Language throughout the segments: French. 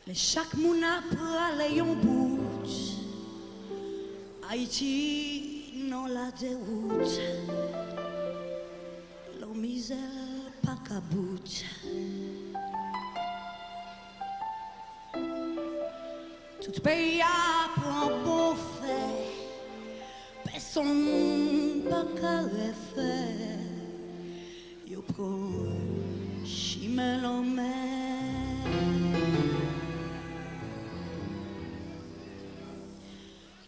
Mais chaque moun a pralé yon bout. Haïti non la déroute. La misère pas qu'à bout. Tout pays a prend bon fait. Personne pas qu'à refaire. Yo prend chimel en mer.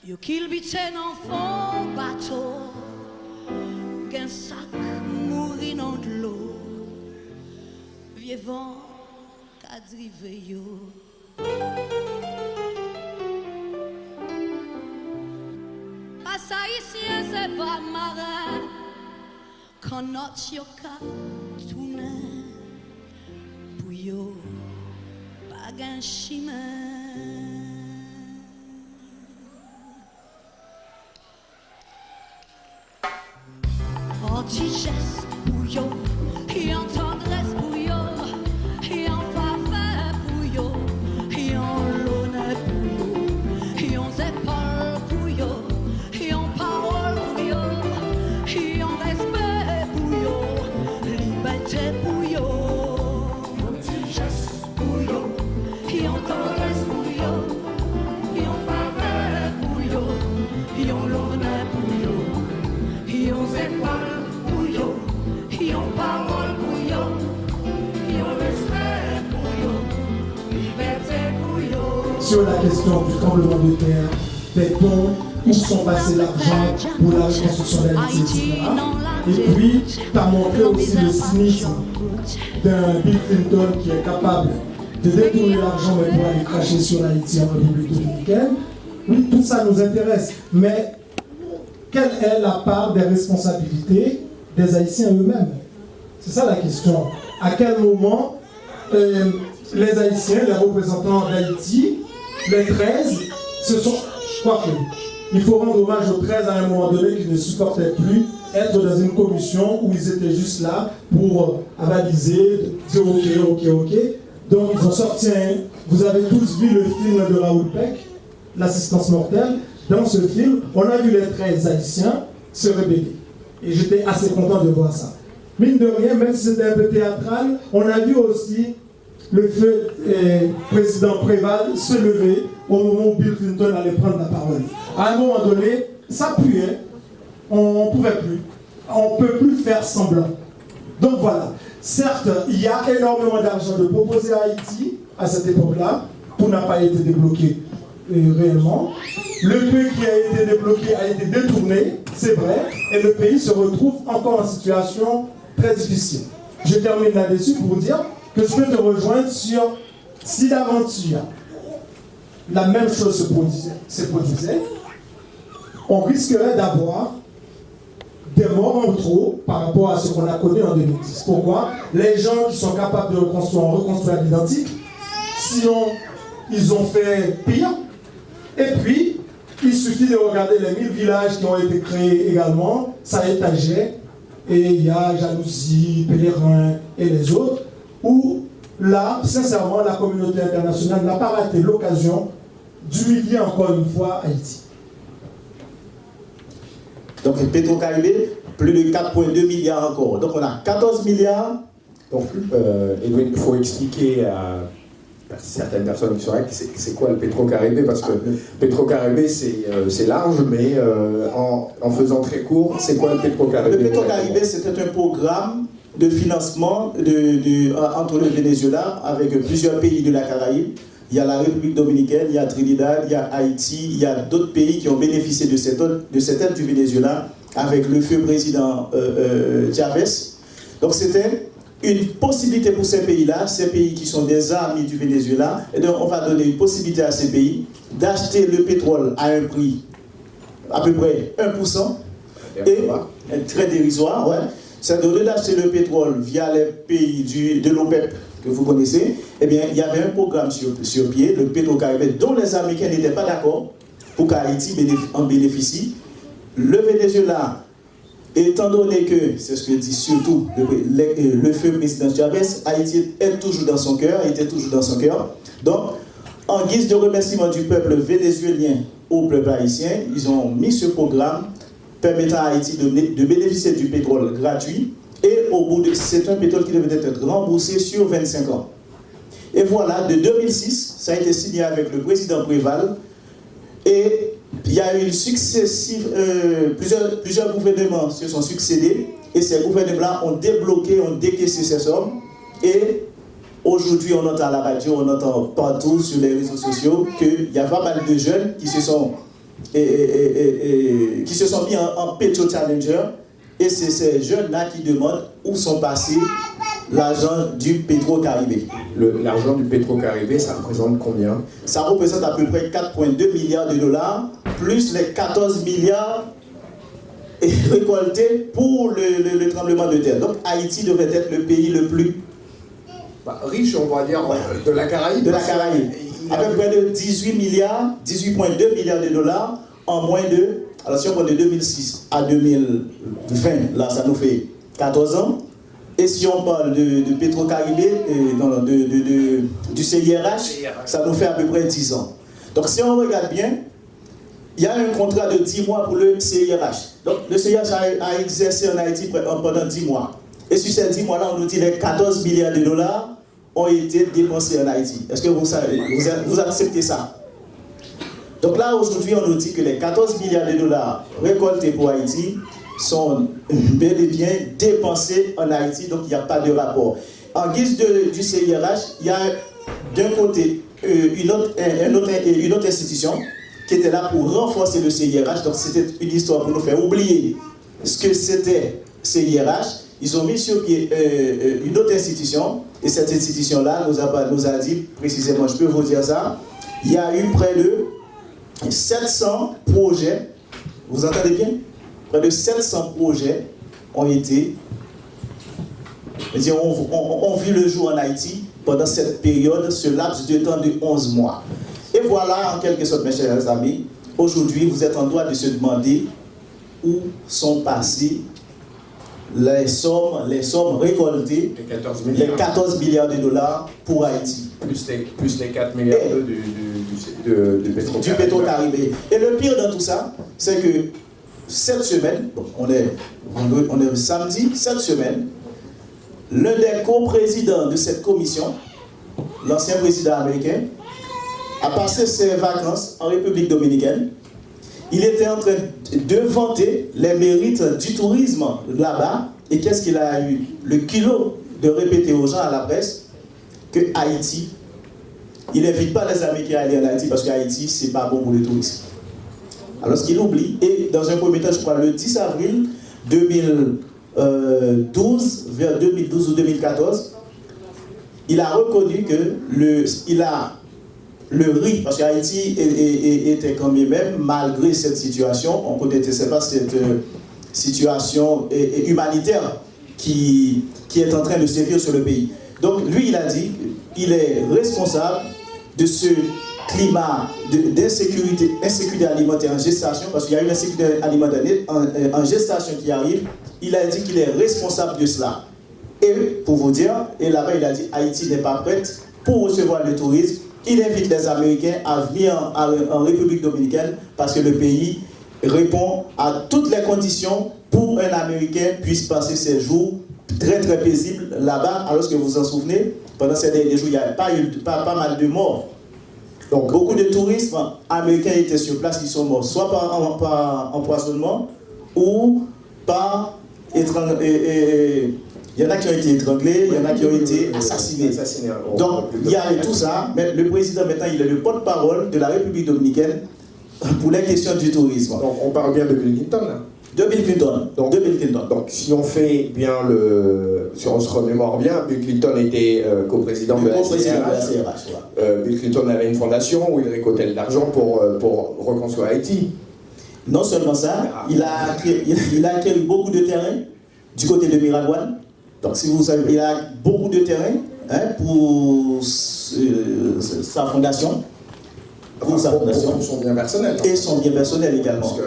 Yo kill bitè nan fond bateau, gen sak mouri nan l'eau, vieux vent ka drive yo. Pas haïtien c'est pas marin, quand not yo ka tourne, pou yo pa gen chemin. Anti-geste pour yo, et en tendresse pour yo, et en faveur pour yo, et en l'honneur pour yo, et en épaules pour yo, et en parole pour yo, et en respect pour yo, liberté pour yo. Anti-geste pour yo, et en tendresse pour yo, et en faveur pour yo, et en l'honneur pour yo, et en épaules. Qui ont parole pour yo, qui ont respect pour yo, liberté pour yo. Sur la question du tremblement de terre, des ponts, où sont passés l'argent pour la reconstruction d'Haïti, etc. Et puis, tu as montré aussi le cynisme d'un Bill Clinton qui est capable de détourner l'argent mais pour aller cracher sur Haïti en République dominicaine. Oui, tout ça nous intéresse, mais quelle est la part des responsabilités des Haïtiens eux-mêmes? C'est ça la question. À quel moment les Haïtiens, les représentants d'Haïti, les 13, ce sont, je crois qu'il faut rendre hommage aux 13 à un moment donné qui ne supportaient plus être dans une commission où ils étaient juste là pour avaliser, dire ok. Donc ils ont sorti vous avez tous vu le film de Raoul Peck, L'assistance mortelle. Dans ce film, on a vu les 13 Haïtiens se rebeller. Et j'étais assez content de voir ça. Mine de rien, même si c'était un peu théâtral, on a vu aussi le feu président Préval se lever au moment où Bill Clinton allait prendre la parole. À un moment donné, ça puait. On ne pouvait plus. On ne peut plus faire semblant. Donc voilà. Certes, il y a énormément d'argent de proposer à Haïti à cette époque-là. Tout n'a pas été débloqué réellement. Le peu qui a été débloqué a été détourné, c'est vrai, et le pays se retrouve encore en situation très difficile. Je termine là-dessus pour vous dire que je peux te rejoindre sur si d'aventure la même chose se produisait, on risquerait d'avoir des morts en trop par rapport à ce qu'on a connu en 2010. Pourquoi? Les gens qui sont capables de reconstruire, on reconstruire l'identique, sinon ils ont fait pire. Et puis, il suffit de regarder les 1000 villages qui ont été créés également, ça étageait, et il y a Jalousie, Pèlerin et les autres, où là, sincèrement, la communauté internationale n'a pas raté l'occasion d'humilier encore une fois Haïti. Donc, Petro-Caribé, plus de 4,2 milliards encore. Donc, on a 14 milliards. Donc, Edwin, il faut expliquer à certaines personnes qui sauraient c'est quoi le Petro-Caribé, parce que Petro-Caribé c'est large, mais en faisant très court, c'est quoi le Petro-Caribé? Le Petro-Caribé, c'était un programme de financement entre le Venezuela avec plusieurs pays de la Caraïbe. Il y a la République dominicaine, il y a Trinidad, il y a Haïti, il y a d'autres pays qui ont bénéficié de cette aide du Venezuela avec le feu président Chavez. Donc c'était une possibilité pour ces pays-là, ces pays qui sont des amis du Venezuela, et donc on va donner une possibilité à ces pays d'acheter le pétrole à un prix à peu près 1%, et très dérisoire, ouais. C'est de d'acheter le pétrole via les pays de l'OPEP que vous connaissez. Eh bien, il y avait un programme sur pied, le Petro-Caribé, dont les Américains n'étaient pas d'accord pour qu'Haïti en bénéficie. Le Venezuela, étant donné que, c'est ce que dit surtout le feu président Chavez, Haïti est toujours dans son cœur, était toujours dans son cœur. Donc, En guise de remerciement du peuple vénézuélien au peuple haïtien, ils ont mis ce programme permettant à Haïti de bénéficier du pétrole gratuit. Et au bout de... C'est un pétrole qui devait être remboursé sur 25 ans. Et voilà, de 2006, ça a été signé avec le président Préval. Et il y a eu plusieurs gouvernements se sont succédés. Et ces gouvernements ont débloqué, ont décaissé ces sommes. Et aujourd'hui, on entend à la radio, on entend partout sur les réseaux sociaux qu'il y a pas mal de jeunes qui se sont mis en Petro Challenger. Et c'est ces jeunes-là qui demandent où sont passés l'argent du Petro-Caribé. L'argent du Petro-Caribé, ça représente combien? Ça représente à peu près 4,2 milliards de dollars, plus les 14 milliards récoltés pour le tremblement de terre. Donc Haïti devait être le pays le plus riche, on va dire, de la Caraïbe. De la Caraïbe. Avec près de 18,2 milliards de dollars en moins de... Alors si on prend de 2006 à 2020, là ça nous fait 14 ans. Et si on parle de Petro-Caribé, du CIRH, ça nous fait à peu près 10 ans. Donc si on regarde bien, il y a un contrat de 10 mois pour le CIRH. Donc le CIRH a exercé en Haïti pendant 10 mois. Et sur ces 10 mois-là, on nous dit que les 14 milliards de dollars ont été dépensés en Haïti. Est-ce que vous acceptez ça? Donc là, aujourd'hui, on nous dit que les 14 milliards de dollars récoltés pour Haïti sont bel et bien dépensés en Haïti, donc il n'y a pas de rapport. En guise du CIRH, il y a d'un côté une autre institution qui était là pour renforcer le CIRH, donc c'était une histoire pour nous faire oublier ce que c'était CIRH. Ils ont mis sur pied une autre institution, et cette institution-là nous a dit précisément, je peux vous dire ça, il y a eu près de 700 projets, vous entendez bien? Près de 700 projets ont été, ont vu le jour en Haïti pendant cette période, ce laps de temps de 11 mois. Et voilà, en quelque sorte, mes chers amis, aujourd'hui, vous êtes en droit de se demander où sont passées les sommes récoltées, les 14 milliards de dollars pour Haïti. Plus les 4 milliards du Petro-Caribé. Et le pire dans tout ça, c'est que cette semaine, on est samedi, cette semaine, l'un des co-présidents de cette commission, l'ancien président américain, a passé ses vacances en République dominicaine. Il était en train de vanter les mérites du tourisme là-bas. Et qu'est-ce qu'il a eu le kilo de répéter aux gens à la presse? Que Haïti, il n'invite pas les Américains à aller en Haïti parce qu'Haïti, c'est pas bon pour le tourisme. Alors ce qu'il oublie, et dans un premier temps, je crois le 10 avril 2012, vers 2012 ou 2014, il a reconnu que le riz, parce qu'Haïti était quand même, malgré cette situation, on ne connaissait pas cette situation humanitaire qui est en train de sévir sur le pays. Donc lui, il a dit qu'il est responsable de ce climat d'insécurité alimentaire en gestation, parce qu'il y a une insécurité alimentaire en gestation qui arrive. Il a dit qu'il est responsable de cela. Et pour vous dire, et là-bas il a dit Haïti n'est pas prête pour recevoir le tourisme. Il invite les Américains à venir en République dominicaine parce que le pays répond à toutes les conditions pour un Américain puisse passer ses jours très très paisibles là-bas. Alors que vous vous en souvenez, pendant ces derniers jours, il n'y a pas mal de morts. Donc beaucoup de touristes américains étaient sur place, ils sont morts soit par empoisonnement ou par étranglement. Il y en a qui ont été étranglés, il y en a qui ont été assassinés. Donc, il y a tout ça, mais le président, maintenant, il est le porte-parole de la République dominicaine pour les questions du tourisme. Donc, on parle bien de Bill Clinton, là? De Bill Clinton. Donc, si on fait bien si on se remémore bien, Bill Clinton était co-président de la CIRH. Bill Clinton avait une fondation où il récoltait de l'argent pour reconstruire Haïti. Non seulement ça, il a acquis beaucoup de terrain du côté de Miragouane. Donc, si vous savez, il a beaucoup de terrain pour sa fondation. Pour son bien personnel. Et son bien personnel également. Parce que,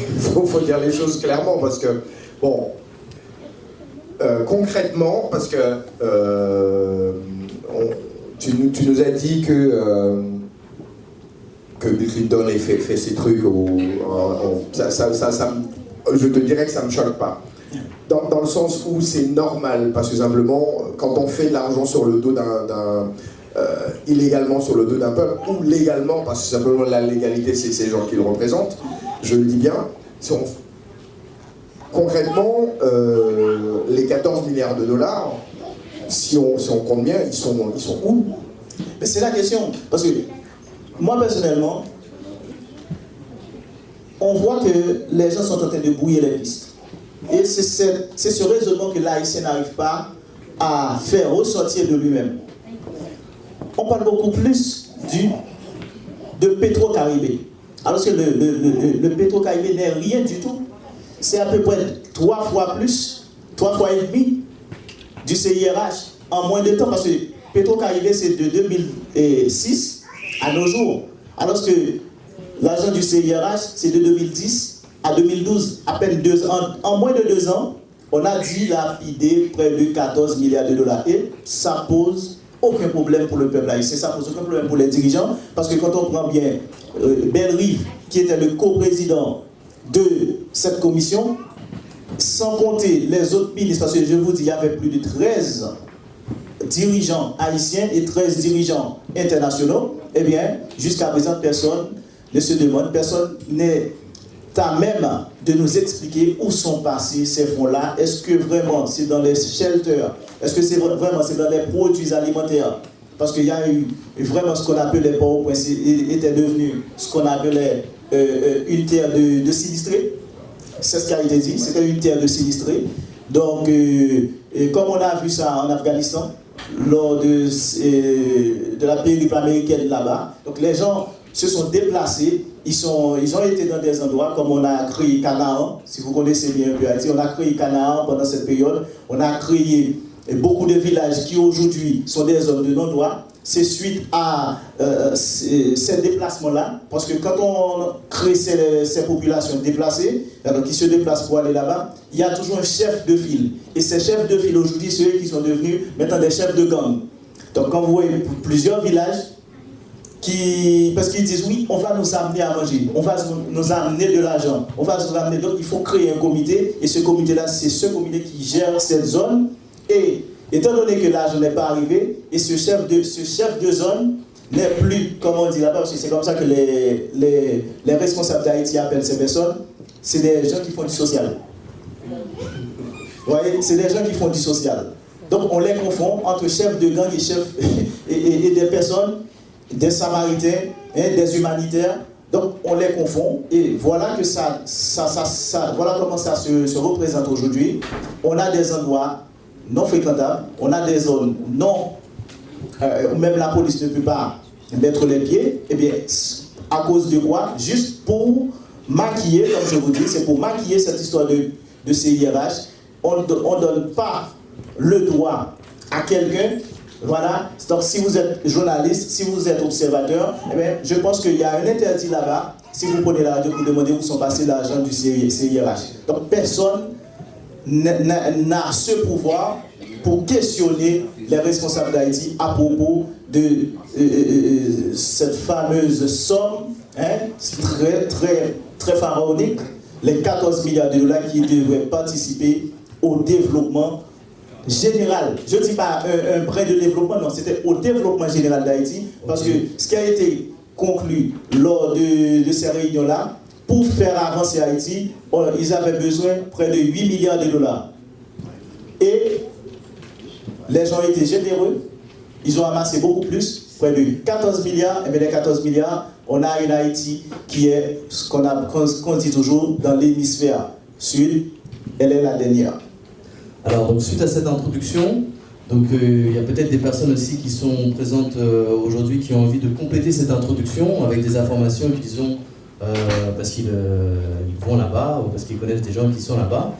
il faut dire les choses clairement, parce que, bon, concrètement, parce que tu nous as dit que Bill Clinton ait fait ces trucs, je te dirais que ça ne me choque pas. Dans le sens où c'est normal, parce que simplement, quand on fait de l'argent sur le dos illégalement sur le dos d'un peuple, ou légalement, parce que simplement la légalité, c'est ces gens qui le représentent, je le dis bien, concrètement, les 14 milliards de dollars, si on compte bien, ils sont où? Mais c'est la question, parce que moi personnellement, on voit que les gens sont en train de brouiller les pistes. Et c'est ce raisonnement que l'Haïtien n'arrive pas à faire ressortir de lui-même. On parle beaucoup plus de Petro-Caribé. Alors que le Petro-Caribé n'est rien du tout. C'est à peu près 3 fois plus, 3 fois et demi du CIRH en moins de temps. Parce que Petro-Caribé, c'est de 2006 à nos jours. Alors que l'argent du CIRH, c'est de 2010 à 2012. À peine 2 ans. En moins de 2 ans, on a dilapidé près de 14 milliards de dollars. Et ça pose aucun problème pour le peuple haïtien, ça pose aucun problème pour les dirigeants, parce que quand on prend bien Bellerive, qui était le coprésident de cette commission, sans compter les autres ministres, parce que je vous dis, il y avait plus de 13 dirigeants haïtiens et 13 dirigeants internationaux, eh bien, jusqu'à présent, personne ne se demande, personne n'est à même de nous expliquer où sont passés ces fonds-là. Est-ce que vraiment c'est dans les shelters? Est-ce que c'est vraiment c'est dans les produits alimentaires? Parce qu'il y a eu vraiment ce qu'on appelle les Port-au-Prince était devenu ce qu'on appelait une terre de sinistrés. C'est ce qui a été dit, c'était une terre de sinistrés. Donc, comme on a vu ça en Afghanistan, lors de la périple américaine là-bas, donc les gens se sont déplacés, ils ont été dans des endroits comme on a créé Canaan, si vous connaissez bien Haïti, on a créé Canaan pendant cette période, on a créé beaucoup de villages qui aujourd'hui sont des zones de non-droit. C'est suite à ces déplacements-là, parce que quand on crée ces populations déplacées, alors qui se déplacent pour aller là-bas, il y a toujours un chef de file. Et ces chefs de file aujourd'hui, c'est eux qui sont devenus maintenant des chefs de gang. Donc quand vous voyez plusieurs villages, parce qu'ils disent oui, on va nous amener à manger, on va nous amener de l'argent, on va nous amener, donc il faut créer un comité, et ce comité-là, c'est ce comité qui gère cette zone, et étant donné que l'argent n'est pas arrivé, et ce chef de zone n'est plus, comme on dit là-bas, parce que c'est comme ça que les responsables d'Haïti appellent ces personnes, c'est des gens qui font du social. Vous voyez, c'est des gens qui font du social. Donc on les confond entre chefs de gang et chefs et des personnes, des samaritains, des humanitaires, donc on les confond, et voilà que voilà comment ça se représente aujourd'hui. On a des endroits non fréquentables, on a des zones où même la police ne peut pas mettre les pieds, et bien à cause de quoi? Juste pour maquiller, comme je vous dis, c'est pour maquiller cette histoire de CIRH. On ne donne pas le droit à quelqu'un. Voilà, donc si vous êtes journaliste, si vous êtes observateur, eh bien, je pense qu'il y a un interdit là-bas, si vous prenez la radio pour demander où sont passés l'argent du CIRH. Donc personne n'a ce pouvoir pour questionner les responsables d'Haïti à propos de cette fameuse somme très, très, très pharaonique, les 14 milliards de dollars qui devraient participer au développement général. Je ne dis pas un brin de développement, non, c'était au développement général d'Haïti, parce que ce qui a été conclu lors de ces réunions-là, pour faire avancer Haïti, ils avaient besoin près de 8 milliards de dollars. Et les gens étaient généreux, ils ont amassé beaucoup plus, près de 14 milliards, et bien les 14 milliards, on a une Haïti qui est ce qu'on dit toujours dans l'hémisphère sud, elle est la dernière. Alors, donc, suite à cette introduction, il y a peut-être des personnes aussi qui sont présentes aujourd'hui qui ont envie de compléter cette introduction avec des informations qu'ils ont parce qu'ils vont là-bas ou parce qu'ils connaissent des gens qui sont là-bas,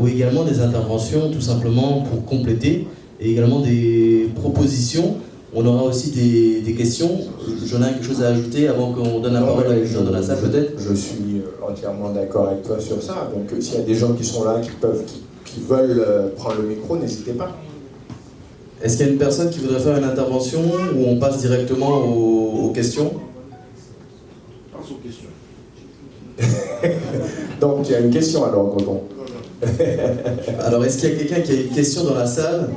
ou également des interventions tout simplement pour compléter, et également des propositions. On aura aussi des questions. J'en ai quelque chose à ajouter avant qu'on donne la parole à les gens dans la salle peut-être. Je suis entièrement d'accord avec toi sur ça. Donc s'il y a des gens qui sont là, qui veulent prendre le micro, n'hésitez pas. Est-ce qu'il y a une personne qui voudrait faire une intervention ou on passe directement aux questions? Passe aux questions. Donc, il y a une question alors, Coton. Alors, est-ce qu'il y a quelqu'un qui a une question dans la salle?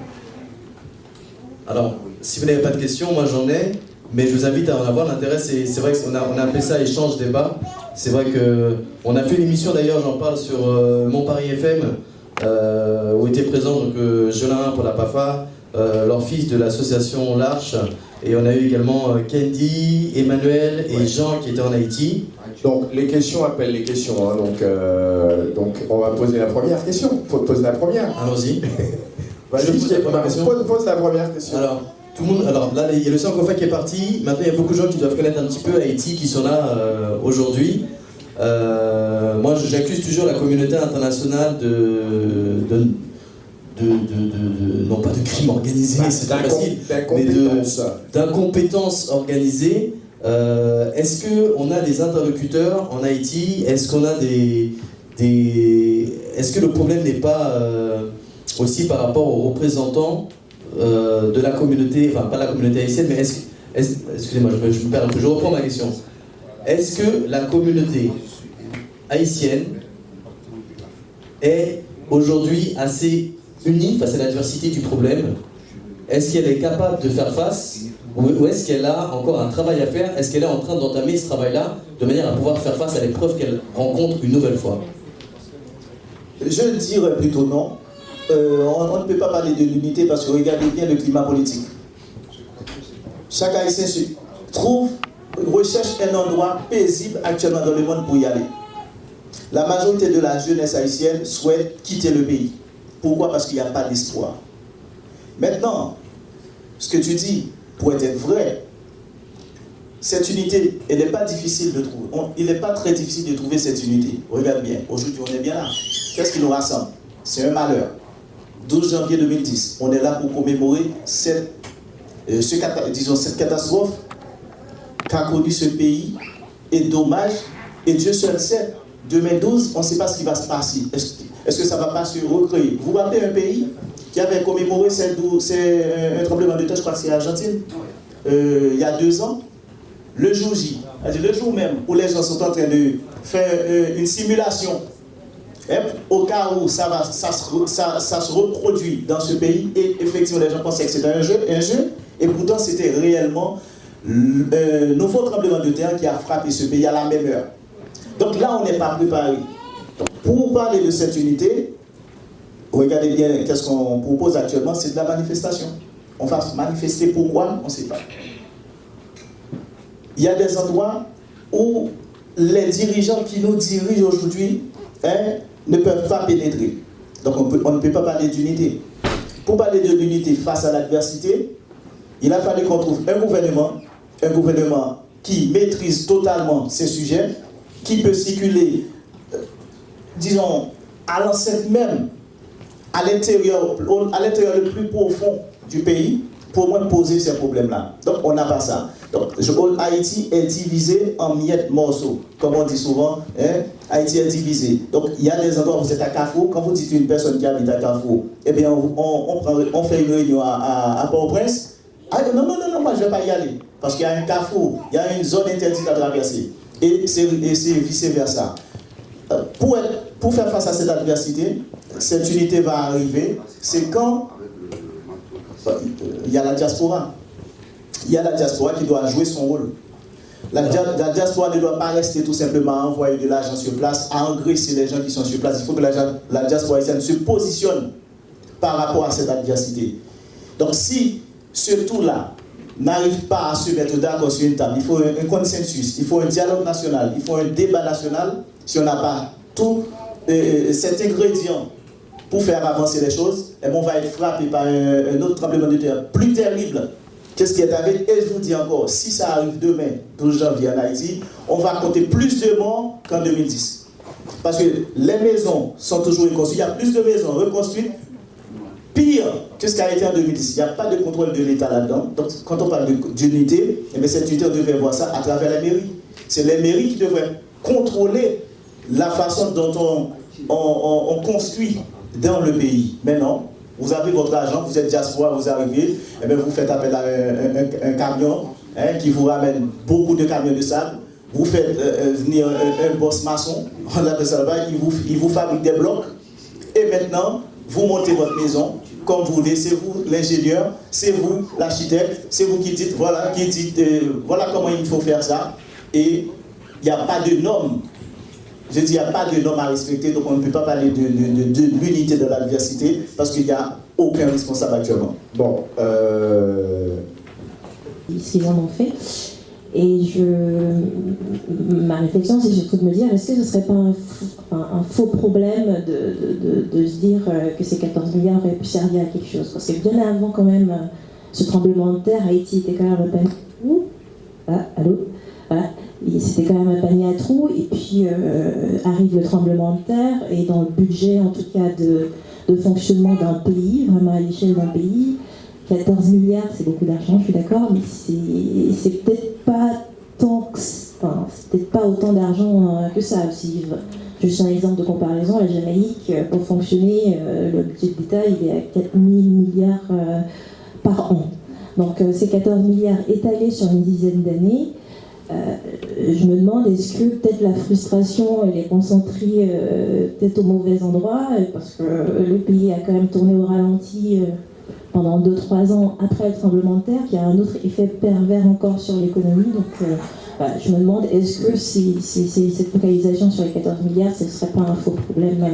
Alors, si vous n'avez pas de questions, moi j'en ai, mais je vous invite à en avoir. L'intérêt, c'est vrai qu'on a appelé ça échange débat. C'est vrai qu'on a fait une émission d'ailleurs, j'en parle sur Mon Paris FM, où étaient présents donc, Jolin pour la PAFA, leur fils de l'association L'Arche, et on a eu également Candy, Emmanuel et Jean qui étaient en Haïti. Donc les questions appellent les questions, hein. Donc on va poser la première question. Faut poser la première. Allons-y. Vas-y, pose la première question. Alors, tout le monde, alors là, il y a le Sankofa qui est parti. Maintenant, il y a beaucoup de gens qui doivent connaître un petit peu Haïti, qui sont là aujourd'hui. Moi, j'accuse toujours la communauté internationale non pas de crime organisé, c'est pas facile, mais d'incompétence organisée. Est-ce qu'on a des interlocuteurs en Haïti? Est-ce qu'on a est-ce que le problème n'est pas aussi par rapport aux représentants de la communauté, enfin pas la communauté haïtienne, mais excusez-moi, je me perds un peu, je reprends ma question. Est-ce que la communauté haïtienne est aujourd'hui assez unie face à l'adversité du problème? Est-ce qu'elle est capable de faire face, ou est-ce qu'elle a encore un travail à faire? Est-ce qu'elle est en train d'entamer ce travail-là de manière à pouvoir faire face à l'épreuve qu'elle rencontre une nouvelle fois? Je dirais plutôt non. On ne peut pas parler de l'unité parce que regardez bien le climat politique. Chaque Haïtien recherche un endroit paisible actuellement dans le monde pour y aller. La majorité de la jeunesse haïtienne souhaite quitter le pays. Pourquoi? Parce qu'il n'y a pas d'espoir. Maintenant, ce que tu dis pourrait être vrai. Cette unité, elle n'est pas difficile de trouver. Il n'est pas très difficile de trouver cette unité. Regarde bien, aujourd'hui on est bien là. Qu'est-ce qui nous rassemble? C'est un malheur. 12 janvier 2010, on est là pour commémorer cette catastrophe qu'a connu ce pays. Et dommage, et Dieu seul sait, 2012, on ne sait pas ce qui va se passer. Est-ce que ça ne va pas se recréer? Vous vous rappelez un pays qui avait commémoré un tremblement de terre, je crois que c'est l'Argentine, il y a 2 ans, le jour J, c'est-à-dire le jour même où les gens sont en train de faire une simulation, au cas où ça se reproduit dans ce pays, et effectivement les gens pensaient que c'était un jeu, et pourtant c'était réellement un nouveau tremblement de terre qui a frappé ce pays à la même heure. Donc là, on n'est pas préparé. Donc, pour parler de cette unité, regardez bien qu'est-ce qu'on propose actuellement, c'est de la manifestation. On va se manifester pourquoi? On ne sait pas. Il y a des endroits où les dirigeants qui nous dirigent aujourd'hui ne peuvent pas pénétrer. Donc on ne peut pas parler d'unité. Pour parler de l'unité face à l'adversité, il a fallu qu'on trouve un gouvernement qui maîtrise totalement ces sujets, qui peut circuler, disons, à l'enceinte même, à l'intérieur le plus profond du pays, pour au moins poser ces problèmes-là. Donc on n'a pas ça. Donc Haïti est divisé en miettes morceaux, comme on dit souvent, Haïti est divisé. Donc il y a des endroits où vous êtes à Carrefour, quand vous dites une personne qui habite à Carrefour, eh bien on fait une réunion à Port-au-Prince. Ah, non, moi je ne vais pas y aller, parce qu'il y a un Carrefour, il y a une zone interdite à traverser, et c'est vice-versa. Pour faire face à cette adversité, cette unité va arriver, c'est quand il y a la diaspora. Il y a la diaspora qui doit jouer son rôle. La diaspora ne doit pas rester tout simplement à envoyer de l'argent sur place, à engraisser les gens qui sont sur place. Il faut que la diaspora haïtienne se positionne par rapport à cette adversité. Donc si ce tout-là n'arrive pas à se mettre d'accord sur une table, il faut un consensus, il faut un dialogue national, il faut un débat national. Si on n'a pas tout cet ingrédient pour faire avancer les choses, et on va être frappé par un autre tremblement de terre plus terrible que ce qui est arrivé. Et je vous dis encore, si ça arrive demain, 12 janvier en Haïti, on va compter plus de morts qu'en 2010. Parce que les maisons sont toujours reconstruites. Il y a plus de maisons reconstruites, pire que ce qui a été en 2010. Il n'y a pas de contrôle de l'État là-dedans. Donc quand on parle d'unité, cette unité, on devrait voir ça à travers la mairie. C'est les mairies qui devraient contrôler la façon dont on construit dans le pays. Mais non, Vous avez votre argent, vous êtes diaspora, vous arrivez, et bien vous faites appel à un camion qui vous ramène beaucoup de camions de sable. Vous faites venir un boss maçon, on appelle ça là-bas, il vous fabrique des blocs. Et maintenant, vous montez votre maison comme vous voulez, c'est vous l'ingénieur, c'est vous l'architecte, c'est vous qui dites, voilà comment il faut faire ça. Et il n'y a pas de normes. Je dis, il n'y a pas de normes à respecter, donc on ne peut pas parler de l'unité de la diversité parce qu'il n'y a aucun responsable actuellement. Bon, ce qu'ils en ont fait. Et ma réflexion, c'est surtout de me dire, est-ce que ce ne serait pas un faux problème de se dire que ces 14 milliards auraient pu servir à quelque chose? Parce que bien avant quand même ce tremblement de terre, Haïti était quand même un panier à trous. Ah, allô? Voilà. C'était quand même un panier à trous, et puis arrive le tremblement de terre, et dans le budget en tout cas de fonctionnement d'un pays, vraiment à l'échelle d'un pays, 14 milliards, c'est beaucoup d'argent, je suis d'accord, mais c'est peut-être pas c'est peut-être pas autant d'argent que ça aussi. Juste un exemple de comparaison, la Jamaïque, pour fonctionner, le budget de l'État, il est à 4 000 milliards par an. Donc ces 14 milliards étalés sur une dizaine d'années, je me demande, est-ce que peut-être la frustration elle est concentrée peut-être au mauvais endroit, parce que le pays a quand même tourné au ralenti pendant 2-3 ans après le tremblement de terre, qui a un autre effet pervers encore sur l'économie. Donc je me demande, est-ce que cette focalisation sur les 14 milliards, ce ne serait pas un faux problème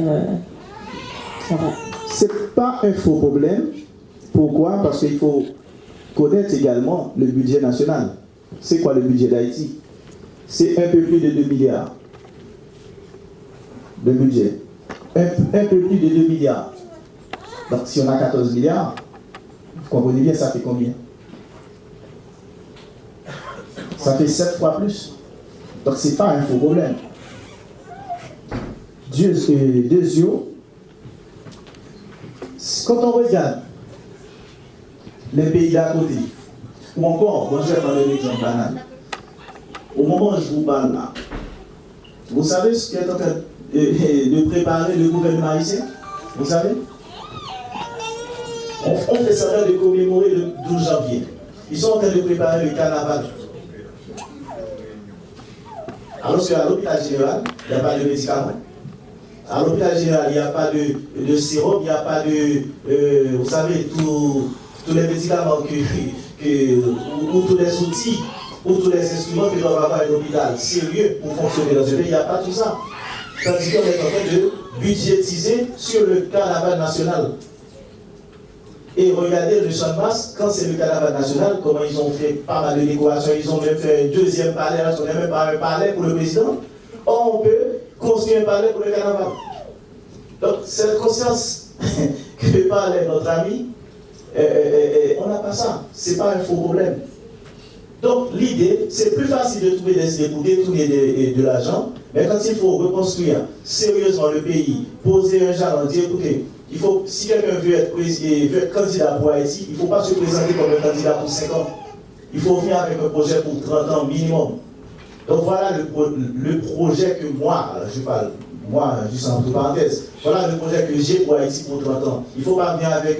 C'est pas un faux problème. Pourquoi? Parce qu'il faut connaître également le budget national. C'est quoi le budget d'Haïti? C'est un peu plus de 2 milliards de budget. Un peu plus de 2 milliards. Donc si on a 14 milliards, vous comprenez bien, ça fait combien? Ça fait 7 fois plus. Donc c'est pas un faux problème. Quand on regarde les pays d'à côté, ou encore, moi je vais prendre l'exemple banal. Au moment où je vous parle là, vous savez ce qu'est en train de préparer le gouvernement haïtien? Vous savez? On fait ça de commémorer le 12 janvier. Ils sont en train de préparer le carnaval. Alors qu'à l'hôpital général, il n'y a pas de médicaments. À l'hôpital général, il n'y a pas de sirop, il n'y a pas de... vous savez, tous les médicaments ou tous les outils, ou tous les instruments que doit avoir un hôpital sérieux pour fonctionner dans ce pays, il n'y a pas tout ça. Tandis qu'on est en train de budgétiser sur le carnaval national. Et regardez le champ de masse, quand c'est le carnaval national, comment ils ont fait pas mal de décorations, ils ont même fait un deuxième palais, on n'a même pas un palais pour le président. Or, on peut construire un palais pour le carnaval. Donc, cette conscience que parlait notre ami, on n'a pas ça. Ce n'est pas un faux problème. Donc, l'idée, c'est plus facile de trouver des idées pour détourner de l'argent, mais quand il faut reconstruire sérieusement le pays, poser un jalon, dire écoutez, il faut, si quelqu'un veut être candidat pour Haïti, il ne faut pas se présenter comme un candidat pour 5 ans. Il faut venir avec un projet pour 30 ans minimum. Donc voilà le projet que moi, je parle, moi, juste entre parenthèses, voilà le projet que j'ai pour Haïti pour 30 ans. Il ne faut pas venir avec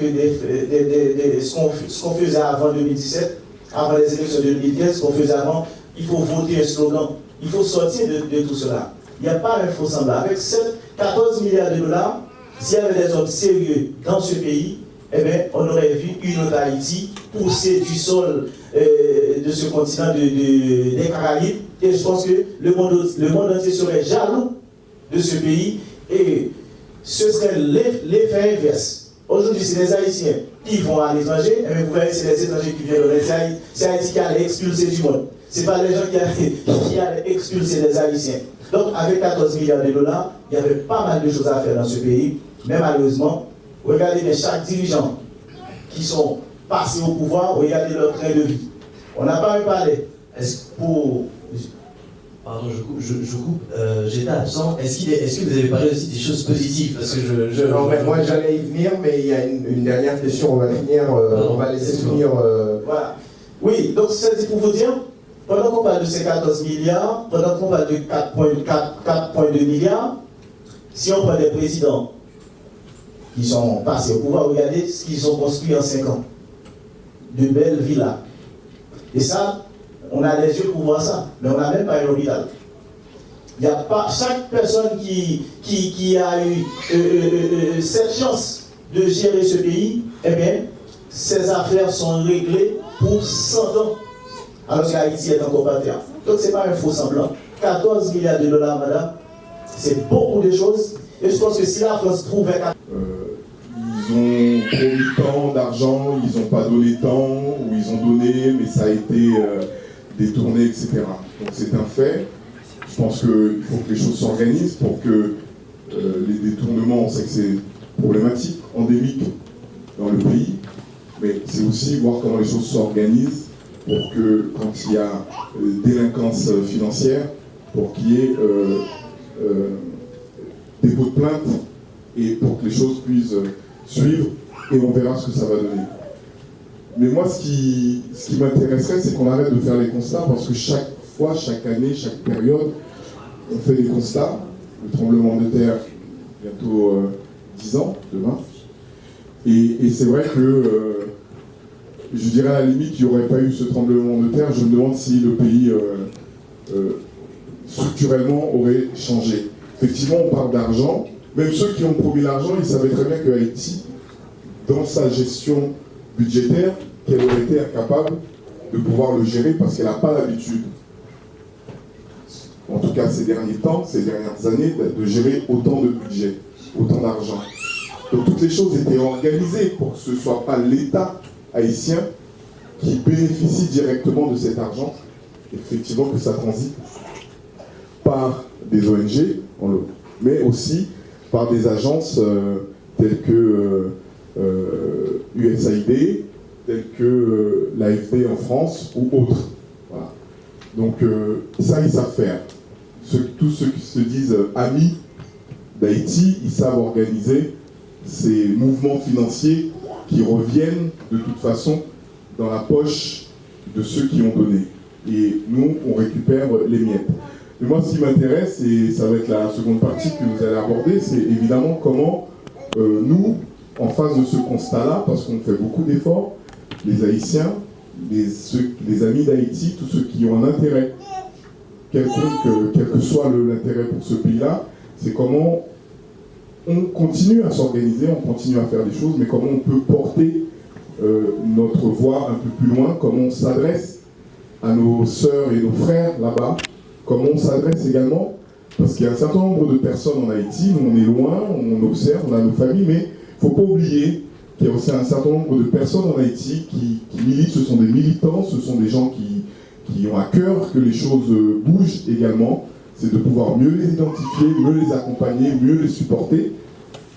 ce qu'on faisait avant 2017, avant les élections de 2015, ce qu'on faisait avant. Il faut voter un slogan. Il faut sortir de tout cela. Il n'y a pas un faux semblant. Avec 14 milliards de dollars, s'il y avait des hommes sérieux dans ce pays, eh bien, on aurait vu une autre Haïti pousser du sol de ce continent des Caraïbes. Et je pense que le monde entier serait jaloux de ce pays. Et ce serait l'effet inverse. Aujourd'hui, c'est les Haïtiens qui vont à l'étranger. Et vous voyez, c'est les étrangers qui viennent. C'est Haïti qui allait expulser du monde. Ce n'est pas les gens qui allaient expulser les Haïtiens. Donc, avec 14 milliards de dollars, il y avait pas mal de choses à faire dans ce pays. Mais malheureusement, regardez bien chaque dirigeant qui sont passés au pouvoir, regardez leur train de vie. On n'a pas un palais. Pardon, je coupe. J'étais absent. Est-ce que vous avez parlé aussi des choses positives? Parce que non, mais moi j'allais y venir, mais il y a une dernière question. On va finir. On va laisser finir. Voilà. Oui, donc c'est pour vous dire, pendant qu'on parle de ces 14 milliards, pendant qu'on parle de 4,2 milliards, si on prend des présidents qui sont passés au pouvoir, regardez ce qu'ils ont construit en 5 ans. De belles villas. Et ça, on a les yeux pour voir ça, mais on n'a même pas un hôpital. Il n'y a pas chaque personne qui a eu cette chance de gérer ce pays, eh bien, ses affaires sont réglées pour 100 ans, alors qu'Haïti est encore pas terre. Donc ce n'est pas un faux semblant. 14 milliards de dollars, madame, c'est beaucoup de choses. Et je pense que si la France trouvait... Ils ont promis tant d'argent, ils n'ont pas donné tant, ou ils ont donné, mais ça a été détourné, etc. Donc c'est un fait. Je pense qu'il faut que les choses s'organisent pour que les détournements, on sait que c'est problématique, endémique dans le pays, mais c'est aussi voir comment les choses s'organisent pour que quand il y a délinquance financière, pour qu'il y ait dépôt de plainte et pour que les choses puissent suivre et on verra ce que ça va donner. Mais moi, ce qui m'intéresserait, c'est qu'on arrête de faire les constats parce que chaque fois, chaque année, chaque période, on fait des constats. Le tremblement de terre, bientôt 10 ans, demain. Et c'est vrai que, je dirais à la limite, qu'il n'y aurait pas eu ce tremblement de terre. Je me demande si le pays, structurellement, aurait changé. Effectivement, on parle d'argent. Même ceux qui ont promis l'argent, ils savaient très bien que Haïti, dans sa gestion budgétaire, qu'elle aurait été incapable de pouvoir le gérer parce qu'elle n'a pas l'habitude, en tout cas ces derniers temps, ces dernières années, de gérer autant de budget, autant d'argent. Donc toutes les choses étaient organisées pour que ce ne soit pas l'État haïtien qui bénéficie directement de cet argent, effectivement que ça transite par des ONG, mais aussi par des agences telles que USAID, telles que l'AFD en France ou autres. Voilà. Donc ça, ils savent faire. Tous ceux qui se disent amis d'Haïti, ils savent organiser ces mouvements financiers qui reviennent de toute façon dans la poche de ceux qui ont donné. Et nous, on récupère les miettes. Mais moi, ce qui m'intéresse, et ça va être la seconde partie que vous allez aborder, c'est évidemment comment nous, en face de ce constat-là, parce qu'on fait beaucoup d'efforts, les Haïtiens, les amis d'Haïti, tous ceux qui ont un intérêt, quelconque, quel que soit l'intérêt pour ce pays-là, c'est comment on continue à s'organiser, on continue à faire des choses, mais comment on peut porter notre voix un peu plus loin, comment on s'adresse à nos sœurs et nos frères là-bas, comment on s'adresse également, parce qu'il y a un certain nombre de personnes en Haïti, nous on est loin, on observe, on a nos familles, mais il ne faut pas oublier qu'il y a aussi un certain nombre de personnes en Haïti qui militent, ce sont des militants, ce sont des gens qui ont à cœur que les choses bougent également, c'est de pouvoir mieux les identifier, mieux les accompagner, mieux les supporter,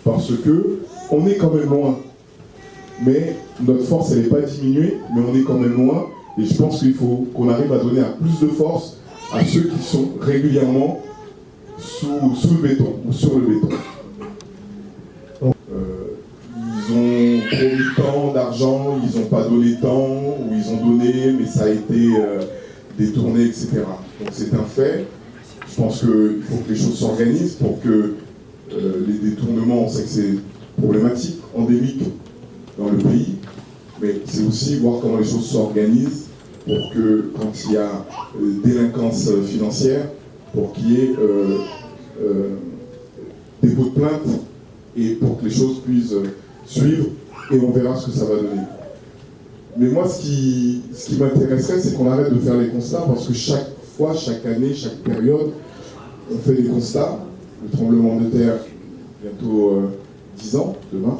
parce que on est quand même loin. Mais notre force, elle n'est pas diminuée, mais on est quand même loin, et je pense qu'il faut qu'on arrive à donner un plus de force à ceux qui sont régulièrement sous le béton, ou sur le béton. Ils ont promis tant d'argent, ils n'ont pas donné tant, ou ils ont donné, mais ça a été détourné, etc. Donc c'est un fait. Je pense qu'il faut que les choses s'organisent pour que les détournements, on sait que c'est problématique, endémique dans le pays, mais c'est aussi voir comment les choses s'organisent pour que quand il y a délinquance financière, pour qu'il y ait dépôt de plainte et pour que les choses puissent suivre et on verra ce que ça va donner. Mais moi, ce qui m'intéresserait, c'est qu'on arrête de faire les constats parce que chaque fois, chaque année, chaque période, on fait des constats. Le tremblement de terre, bientôt 10 ans, demain.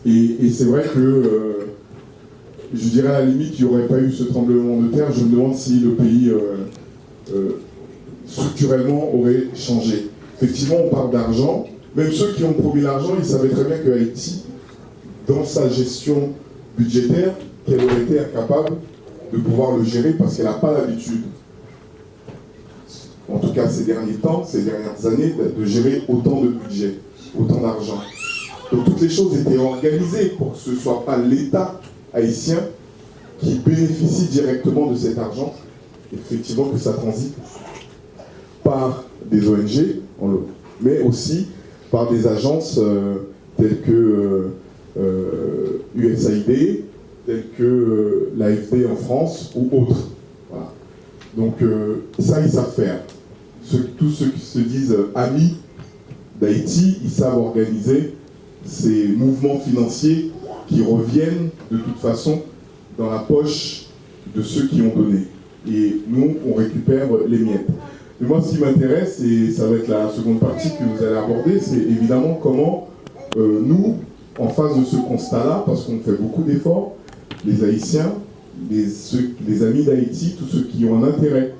Et c'est vrai que, je dirais à la limite, qu'il n'y aurait pas eu ce tremblement de terre. Je me demande si le pays, structurellement, aurait changé. Effectivement, on parle d'argent. Même ceux qui ont promis l'argent, ils savaient très bien que Haïti, dans sa gestion budgétaire, qu'elle aurait été incapable de pouvoir le gérer parce qu'elle n'a pas l'habitude, en tout cas ces derniers temps, ces dernières années, de gérer autant de budget, autant d'argent. Donc toutes les choses étaient organisées pour que ce ne soit pas l'État haïtien qui bénéficie directement de cet argent, effectivement que ça transite par des ONG, mais aussi par des agences tels que USAID, tels que l'AFD en France ou autres. Voilà. Donc ça, ils savent faire. Tous ceux qui se disent amis d'Haïti, ils savent organiser ces mouvements financiers qui reviennent de toute façon dans la poche de ceux qui ont donné. Et nous, on récupère les miettes. Mais moi, ce qui m'intéresse, et ça va être la seconde partie que vous allez aborder, c'est évidemment comment nous, en face de ce constat-là, parce qu'on fait beaucoup d'efforts, les Haïtiens, les amis d'Haïti, tous ceux qui ont un intérêt,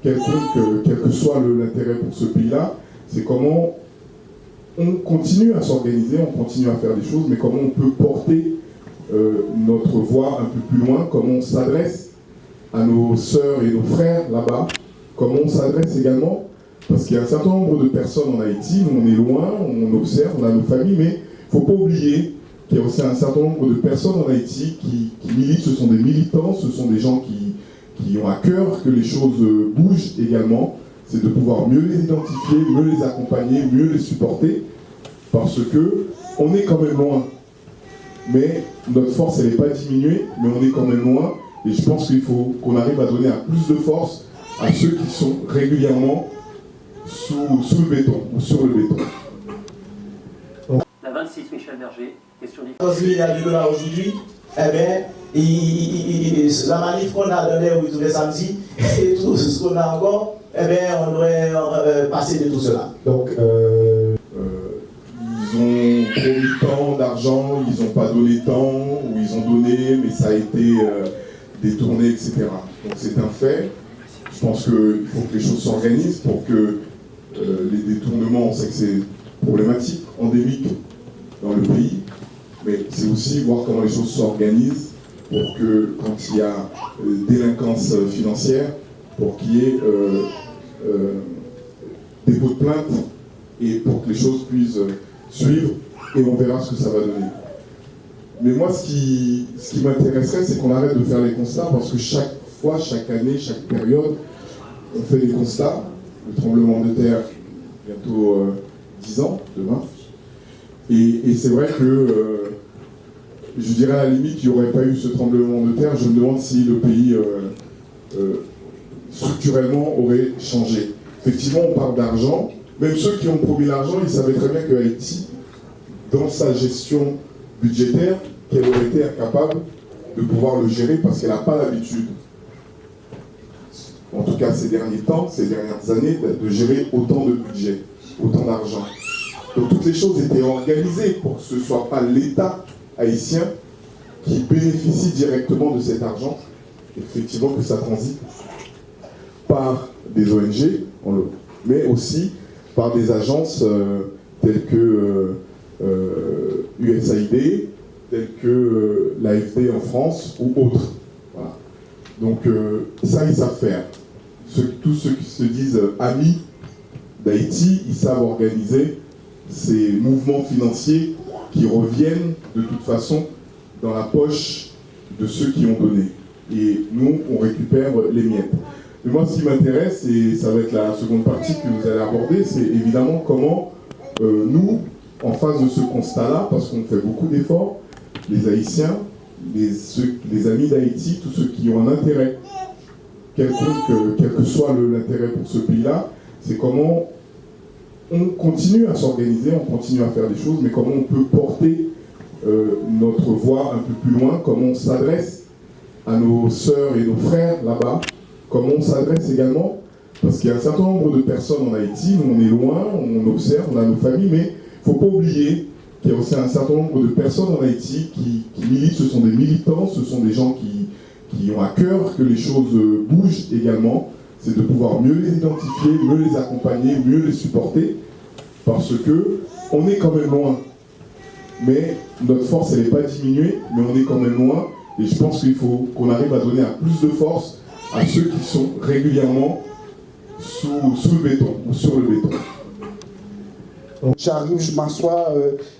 quel que soit l'intérêt pour ce pays-là, c'est comment on continue à s'organiser, on continue à faire des choses, mais comment on peut porter notre voix un peu plus loin, comment on s'adresse à nos sœurs et nos frères là-bas, comment on s'adresse également, parce qu'il y a un certain nombre de personnes en Haïti, nous on est loin, on observe, on a nos familles, mais il ne faut pas oublier qu'il y a aussi un certain nombre de personnes en Haïti qui militent, ce sont des militants, ce sont des gens qui ont à cœur que les choses bougent également, c'est de pouvoir mieux les identifier, mieux les accompagner, mieux les supporter, parce que on est quand même loin. Mais notre force, elle n'est pas diminuée, mais on est quand même loin, et je pense qu'il faut qu'on arrive à donner plus de force à ceux qui sont régulièrement sous le béton, ou sur le béton. La 26, Michel Berger, question difficile. 14 milliards de dollars aujourd'hui, eh bien, la manif qu'on a donnée tous les samedis, et tout ce qu'on a encore, eh bien, on devrait passer de tout cela. Donc, ils ont promis tant d'argent, ils n'ont pas donné tant, ou ils ont donné, mais ça a été détourné, etc. Donc c'est un fait. Je pense qu'il faut que les choses s'organisent pour que les détournements, on sait que c'est problématique, endémique dans le pays, mais c'est aussi voir comment les choses s'organisent pour que, quand il y a délinquance financière, pour qu'il y ait dépôt de plainte et pour que les choses puissent suivre, et on verra ce que ça va donner. Mais moi, ce qui m'intéresserait, c'est qu'on arrête de faire les constats, parce que chaque fois, chaque année, chaque période, on fait des constats. Le tremblement de terre, bientôt 10 ans, demain. Et c'est vrai que, je dirais à la limite, il n'y aurait pas eu ce tremblement de terre. Je me demande si le pays, structurellement, aurait changé. Effectivement, on parle d'argent. Même ceux qui ont promis l'argent, ils savaient très bien que Haïti, dans sa gestion budgétaire, qu'elle aurait été incapable de pouvoir le gérer parce qu'elle n'a pas l'habitude, en tout cas ces derniers temps, ces dernières années, de gérer autant de budget, autant d'argent. Donc toutes les choses étaient organisées pour que ce ne soit pas l'État haïtien qui bénéficie directement de cet argent, effectivement que ça transite par des ONG, mais aussi par des agences telles que USAID, telles que l'AFD en France ou autres. Voilà. Donc ça, ils savent faire. Tous ceux qui se disent amis d'Haïti, ils savent organiser ces mouvements financiers qui reviennent de toute façon dans la poche de ceux qui ont donné. Et nous, on récupère les miettes. Mais moi, ce qui m'intéresse, et ça va être la seconde partie que vous allez aborder, c'est évidemment comment nous, en face de ce constat-là, parce qu'on fait beaucoup d'efforts, les Haïtiens, les amis d'Haïti, tous ceux qui ont un intérêt, quel que soit l'intérêt pour ce pays-là, c'est comment on continue à s'organiser, on continue à faire des choses, mais comment on peut porter notre voix un peu plus loin, comment on s'adresse à nos sœurs et nos frères là-bas, comment on s'adresse également, parce qu'il y a un certain nombre de personnes en Haïti, nous on est loin, on observe, on a nos familles, mais il ne faut pas oublier qu'il y a aussi un certain nombre de personnes en Haïti qui militent, ce sont des militants, ce sont des gens qui ont à cœur que les choses bougent également, c'est de pouvoir mieux les identifier, mieux les accompagner, mieux les supporter, parce que on est quand même loin. Mais notre force, elle n'est pas diminuée, mais on est quand même loin, et je pense qu'il faut qu'on arrive à donner plus de force à ceux qui sont régulièrement sous le béton, ou sur le béton. J'arrive, je m'assois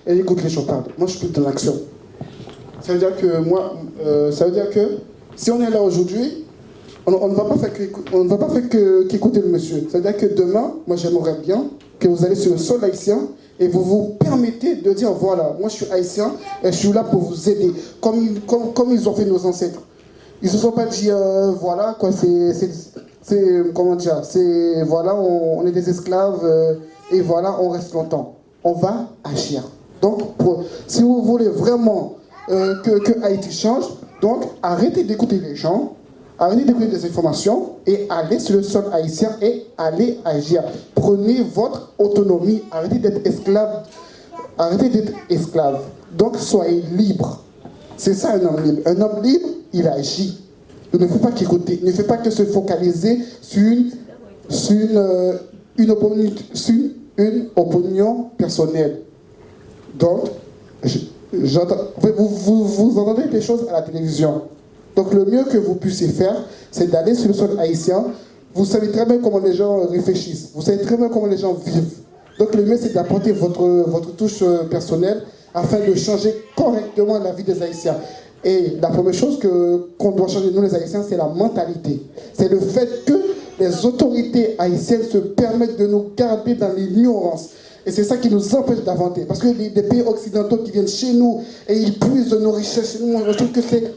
et j'écoute les gens parler. Moi, je suis dans l'action. Ça veut dire que si on est là aujourd'hui, on ne va pas faire qu'écouter le monsieur. Ça veut dire que demain, moi, j'aimerais bien que vous allez sur le sol haïtien et vous vous permettez de dire voilà, moi je suis haïtien et je suis là pour vous aider, comme ils ont fait nos ancêtres. Ils ne se sont pas dit voilà, quoi, comment dire, voilà, on est des esclaves et voilà, on reste longtemps. On va agir. Donc, si vous voulez vraiment que Haïti change, donc arrêtez d'écouter les gens, arrêtez d'écouter des informations et allez sur le sol haïtien et allez agir. Prenez votre autonomie, arrêtez d'être esclave. Arrêtez d'être esclave. Donc soyez libre. C'est ça un homme libre. Un homme libre, il agit. Il ne faut pas qu'écouter, il ne faut pas que se focaliser sur une opinion personnelle. Donc, vous entendez des choses à la télévision. Donc le mieux que vous puissiez faire, c'est d'aller sur le sol haïtien. Vous savez très bien comment les gens réfléchissent. Vous savez très bien comment les gens vivent. Donc le mieux, c'est d'apporter votre touche personnelle afin de changer correctement la vie des Haïtiens. Et la première chose qu'on doit changer, nous les Haïtiens, c'est la mentalité. C'est le fait que les autorités haïtiennes se permettent de nous garder dans l'ignorance. Et c'est ça qui nous empêche d'avancer. Parce que des pays occidentaux qui viennent chez nous et ils puisent de nos richesses chez nous, je trouve que c'est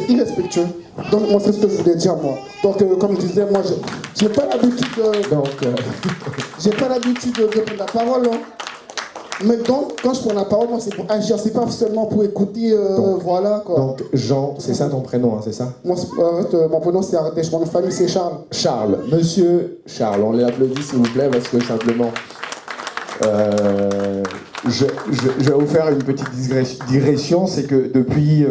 irrespectueux. Donc moi c'est ce que je voulais dire moi. Donc comme je disais, moi j'ai pas l'habitude j'ai pas l'habitude de prendre la parole. Hein. Mais donc quand je prends la parole, moi c'est pour agir, c'est pas seulement pour écouter voilà quoi. Donc Jean, c'est ça ton prénom, hein, c'est ça? Moi mon prénom c'est Ardèche, mon nom de famille c'est Charles. Charles, monsieur Charles, on l'applaudit s'il vous plaît parce que simplement je vais vous faire une petite digression, c'est que depuis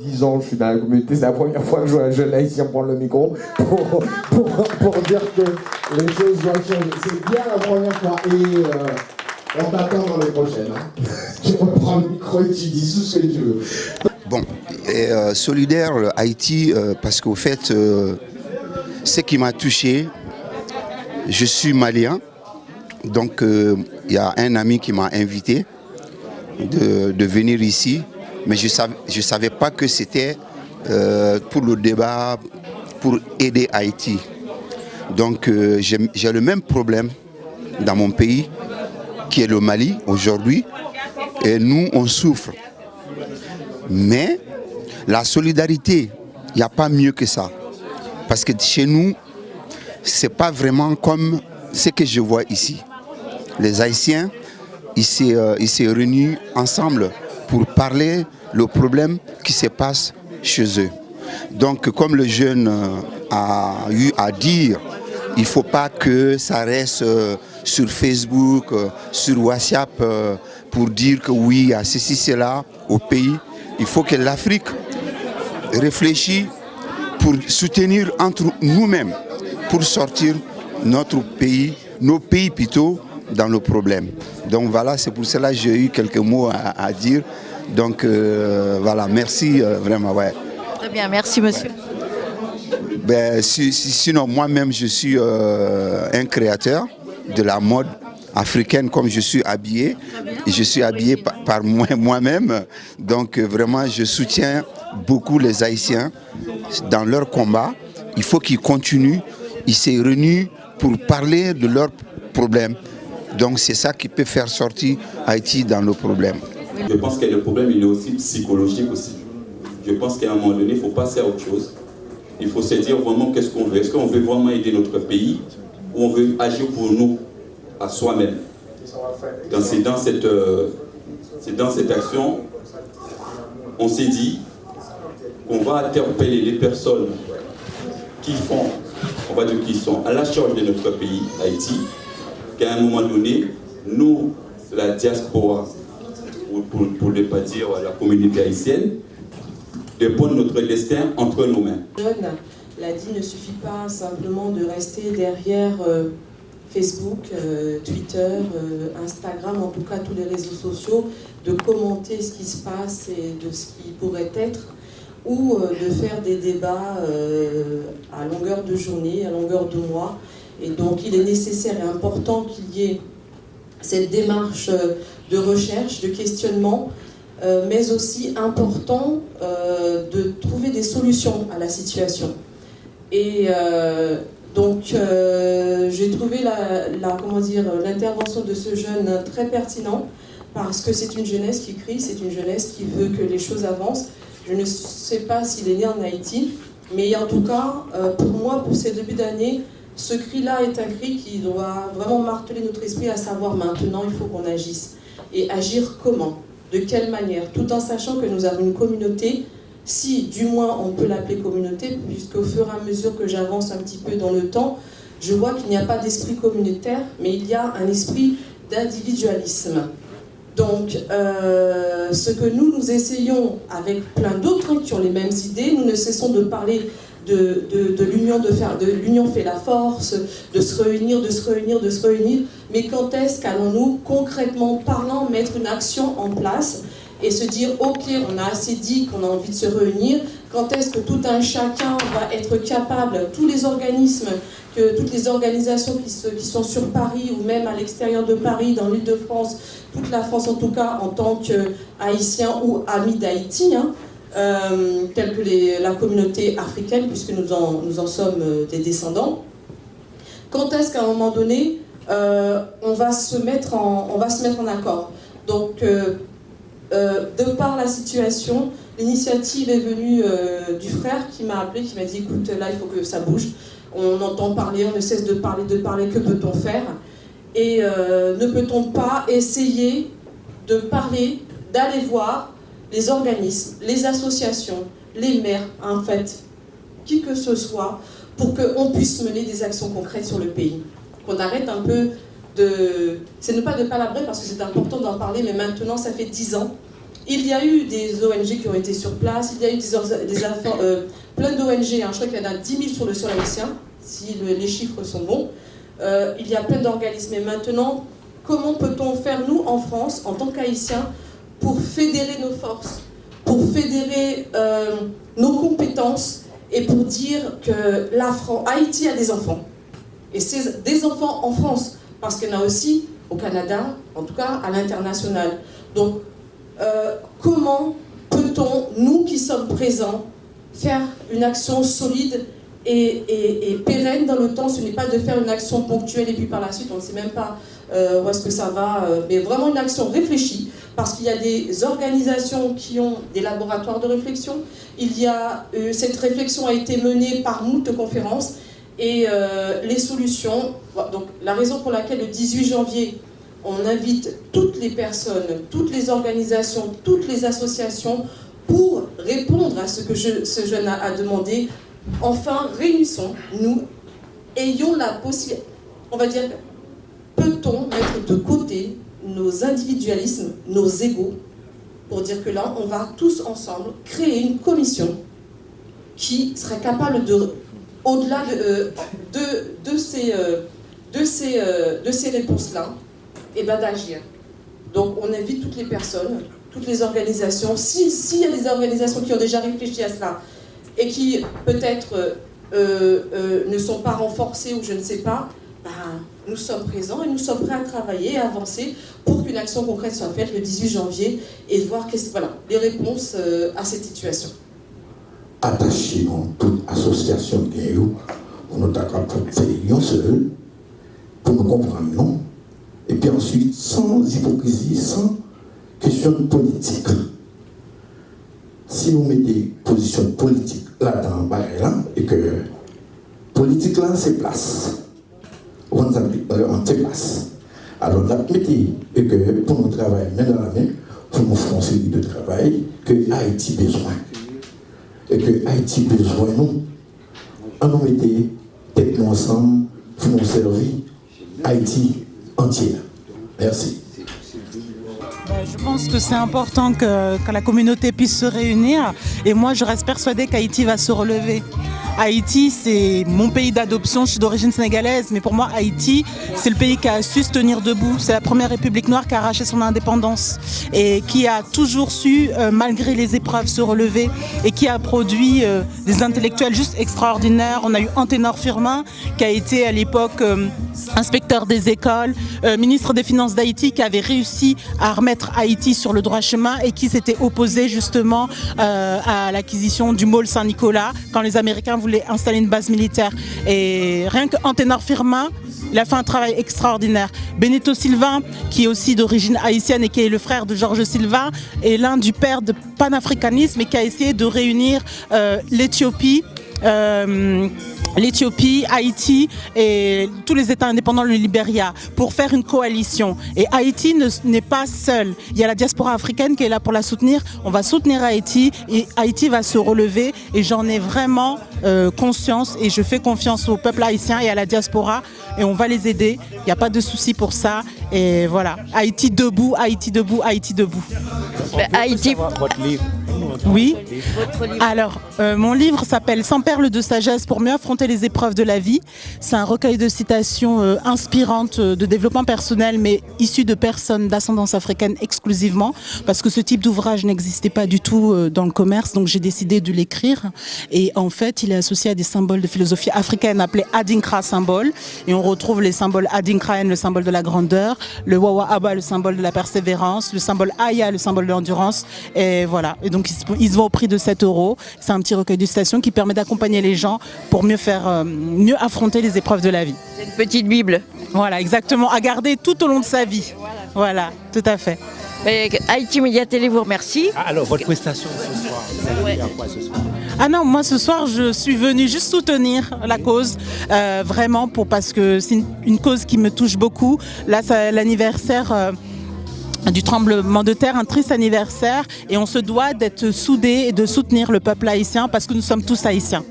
10 ans je suis dans la communauté, c'est la première fois que je vois un jeune haïtien prendre le micro pour dire que les choses doivent changer. C'est bien la première fois et on t'attend dans les prochaines. Hein. Tu reprends le micro et tu dis tout ce que tu veux. Bon, solidaire Haïti, parce qu'au fait, ce qui m'a touché, je suis malien. Donc, il y a un ami qui m'a invité de venir ici, mais je savais pas que c'était pour le débat, pour aider Haïti. Donc, j'ai le même problème dans mon pays, qui est le Mali aujourd'hui, et nous, on souffre. Mais la solidarité, il n'y a pas mieux que ça. Parce que chez nous, ce n'est pas vraiment comme ce que je vois ici. Les Haïtiens, ils se réunissent ensemble pour parler le problème qui se passe chez eux. Donc, comme le jeune a eu à dire, il ne faut pas que ça reste sur Facebook, sur WhatsApp, pour dire que oui, il y a ceci, cela au pays. Il faut que l'Afrique réfléchisse pour soutenir entre nous-mêmes, pour sortir notre pays, nos pays plutôt, dans le problème. Donc voilà, c'est pour cela que j'ai eu quelques mots à dire. Donc voilà, merci vraiment. Ouais. Très bien, merci monsieur. Ben, sinon, moi-même, je suis un créateur de la mode africaine comme je suis habillé. Et je suis habillé par moi-même. Donc vraiment, je soutiens beaucoup les Haïtiens dans leur combat. Il faut qu'ils continuent. Ils se réunissent pour parler de leurs problèmes. Donc c'est ça qui peut faire sortir Haïti dans le problème. Je pense que le problème il est aussi psychologique aussi. Je pense qu'à un moment donné, il faut passer à autre chose. Il faut se dire vraiment qu'est-ce qu'on veut. Est-ce qu'on veut vraiment aider notre pays ou on veut agir pour nous, à soi-même? C'est dans cette action, on s'est dit qu'on va interpeller les personnes qui font, on va dire qui sont à la charge de notre pays, Haïti, qu'à un moment donné, nous, la diaspora, pour ne pas dire la communauté haïtienne, de prendre notre destin entre nos mains. Jeune l'a dit, ne suffit pas simplement de rester derrière Facebook, Twitter, Instagram, en tout cas tous les réseaux sociaux, de commenter ce qui se passe et de ce qui pourrait être, ou de faire des débats à longueur de journée, à longueur de mois. Et donc il est nécessaire et important qu'il y ait cette démarche de recherche, de questionnement, mais aussi important de trouver des solutions à la situation. Et Donc j'ai trouvé l'intervention de ce jeune très pertinent, parce que c'est une jeunesse qui crie, c'est une jeunesse qui veut que les choses avancent. Je ne sais pas s'il est né en Haïti, mais en tout cas, pour moi, pour ces débuts d'année, ce cri-là est un cri qui doit vraiment marteler notre esprit, à savoir maintenant, il faut qu'on agisse. Et agir comment? De quelle manière? Tout en sachant que nous avons une communauté, si du moins on peut l'appeler communauté, puisqu'au fur et à mesure que j'avance un petit peu dans le temps, je vois qu'il n'y a pas d'esprit communautaire, mais il y a un esprit d'individualisme. Donc, ce que nous essayons, avec plein d'autres qui ont les mêmes idées, nous ne cessons de parler de l'union fait la force, de se réunir, mais quand est-ce qu'allons-nous, concrètement parlant, mettre une action en place et se dire, ok, on a assez dit qu'on a envie de se réunir, quand est-ce que tout un chacun va être capable, tous les organismes, toutes les organisations qui sont sur Paris ou même à l'extérieur de Paris, dans l'Île-de-France, toute la France en tout cas, en tant qu'Haïtiens ou amis d'Haïti, tels que la communauté africaine, puisque nous en sommes des descendants. Quand est-ce qu'à un moment donné, on va se mettre en accord? Donc, de par la situation, l'initiative est venue du frère qui m'a appelé, qui m'a dit, écoute, là, il faut que ça bouge. On entend parler, on ne cesse de parler, que peut-on faire? Et ne peut-on pas essayer de parler, d'aller voir les organismes, les associations, les maires, en fait, qui que ce soit, pour qu'on puisse mener des actions concrètes sur le pays. Qu'on arrête un peu de... C'est ne pas de palabrer, parce que c'est important d'en parler, mais maintenant, ça fait 10 ans. Il y a eu des ONG qui ont été sur place, il y a eu plein d'ONG, je crois qu'il y en a 10 000 sur le sol haïtien, si les chiffres sont bons. Il y a plein d'organismes. Et maintenant, comment peut-on faire, nous, en France, en tant qu'Haïtiens, pour fédérer nos forces, pour fédérer nos compétences, et pour dire que Haïti a des enfants. Et c'est des enfants en France, parce qu'il y en a aussi au Canada, en tout cas à l'international. Donc, comment peut-on, nous qui sommes présents, faire une action solide et pérenne dans le temps? Ce n'est pas de faire une action ponctuelle et puis par la suite on ne sait même pas où est-ce que ça va, mais vraiment une action réfléchie, parce qu'il y a des organisations qui ont des laboratoires de réflexion. Cette réflexion a été menée par moult conférences, et les solutions, donc la raison pour laquelle le 18 janvier on invite toutes les personnes, toutes les organisations, toutes les associations pour répondre à ce que ce jeune a demandé. Enfin, réunissons-nous, ayons la possibilité, on va dire, peut-on mettre de côté nos individualismes, nos égos, pour dire que là, on va tous ensemble créer une commission qui serait capable de, au-delà de ces réponses-là, et ben d'agir. Donc on invite toutes les personnes, toutes les organisations, s'il y a des organisations qui ont déjà réfléchi à cela, et qui peut-être ne sont pas renforcées ou je ne sais pas, ben, nous sommes présents et nous sommes prêts à travailler et à avancer pour qu'une action concrète soit faite le 18 janvier et voir les réponses à cette situation. Attaché dans toute association de guerre, pour nous faire une seule, pour nous comprendre, non? Et puis ensuite, sans hypocrisie, sans question politique. Si nous mettons position politique là-dedans, là, et que politique là, c'est place. On fait place. Alors, nous mettons et que pour nous travailler main dans la main, pour nous faire une série de travail que Haïti a besoin. Et que Haïti a besoin, nous. On nous mettait tête ensemble pour nous servir Haïti entière. Merci. Je pense que c'est important que la communauté puisse se réunir, et moi je reste persuadée qu'Haïti va se relever. Haïti, c'est mon pays d'adoption, je suis d'origine sénégalaise, mais pour moi Haïti, c'est le pays qui a su se tenir debout. C'est la première république noire qui a arraché son indépendance et qui a toujours su, malgré les épreuves, se relever, et qui a produit des intellectuels juste extraordinaires. On a eu Anténor Firmin, qui a été à l'époque inspecteur des écoles, ministre des Finances d'Haïti, qui avait réussi à remettre remettre Haïti sur le droit chemin et qui s'était opposé justement à l'acquisition du Môle Saint-Nicolas quand les Américains voulaient installer une base militaire. Et rien qu'Antenor Firmin, il a fait un travail extraordinaire. Benito Silva, qui est aussi d'origine haïtienne et qui est le frère de Georges Silva, est l'un du père de panafricanisme et qui a essayé de réunir l'Éthiopie, Haïti et tous les États indépendants, le Libéria, pour faire une coalition. Et Haïti n'est pas seul. Il y a la diaspora africaine qui est là pour la soutenir. On va soutenir Haïti et Haïti va se relever. Et j'en ai vraiment conscience et je fais confiance au peuple haïtien et à la diaspora. Et on va les aider. Il n'y a pas de souci pour ça. Et voilà. Haïti debout, Haïti debout, Haïti debout. Haïti. Votre livre. Oui. Alors, mon livre s'appelle « 100 perles de sagesse pour mieux affronter les épreuves de la vie ». C'est un recueil de citations inspirantes de développement personnel, mais issues de personnes d'ascendance africaine exclusivement, parce que ce type d'ouvrage n'existait pas du tout dans le commerce, donc j'ai décidé de l'écrire. Et en fait, il est associé à des symboles de philosophie africaine appelés Adinkra symboles. Et on retrouve les symboles Adinkraen, le symbole de la grandeur, le Wawa Aba, le symbole de la persévérance, le symbole Aya, le symbole de l'endurance. Et voilà. Et donc, ils se vont au prix de 7 €. C'est un petit recueil de citations qui permet d'accompagner les gens pour mieux affronter les épreuves de la vie. C'est une petite Bible. Voilà, exactement, à garder tout au long de sa vie. Voilà, tout à fait. Haïti Média Télé vous remercie. Alors, votre prestation ce soir, vous allez dire quoi ce soir? Ah non, moi ce soir je suis venue juste soutenir la cause, vraiment parce que c'est une cause qui me touche beaucoup. Là, c'est l'anniversaire du tremblement de terre, un triste anniversaire, et on se doit d'être soudés et de soutenir le peuple haïtien parce que nous sommes tous haïtiens.